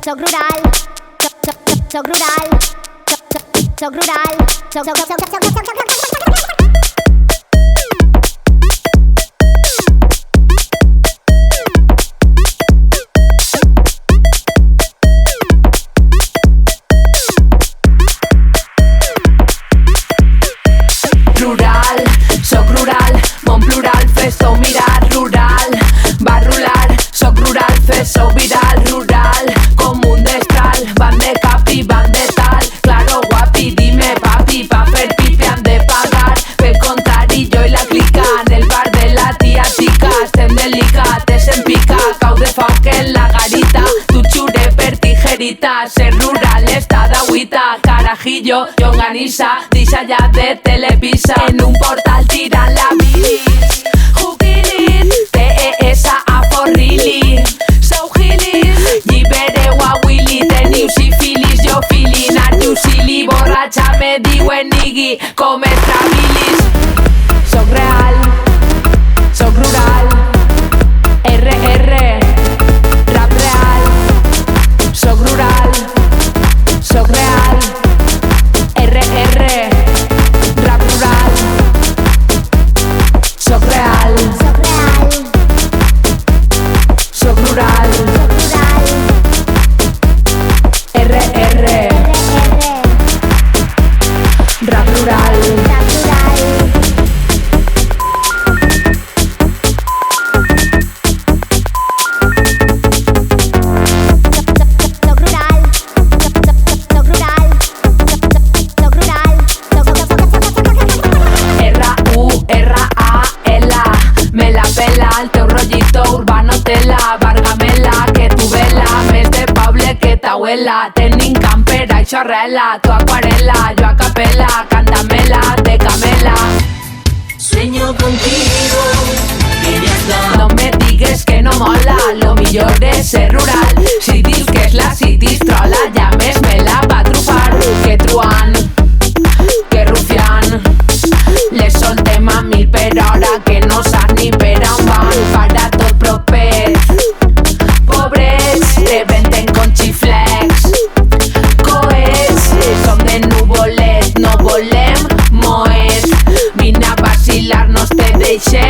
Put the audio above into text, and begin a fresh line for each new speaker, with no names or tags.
soc rural, soc rural, soc rural,
soc rural, món plural, fes-ho mirar, rural, va rular, soc rural, fes-ho viral, rural, com un destral, van de capi, van de tal, claro guapi, dime papi, pa fer pipi han de pagar, pel contrari jo i la clica, en el bar de la tia tica, estem delicates en pica, cau de foc en la garita, tu xure per tijerita, ser rural està d'agüita, carajillo, llonganissa, deixa ja de Televisa, en un portal tirant la bilis, jubilis, T-E-S-A for really, so gilis, llibereu a Willy, teniu sífilis, jo feeling, are you silly, borratxa me diuen Iggy, com estrabilis, soc real, soc rural, RR, rap real, soc rural, soc real, RR, rap rural, soc real, soc rural, RR, rap rural. El teu rollito urbano tela, Vargamela, que tu vela, més de poble que t'abuela, tenim camper, això rela, tu acuarela, jo a capela, cántamela, de camela.
Sueño contigo, que ya está.
No me digues que no mola, lo millor és ser rural, si dius que és la city trola, ja més me la va trufar, que truant, que rufian, les soltem a 1000 per hora, que no saps ni per on van, para tot propet, pobrets, te venden con xiflex, coets, som de nuvolet, no volem moet, vine a vacilar-nos, te deixem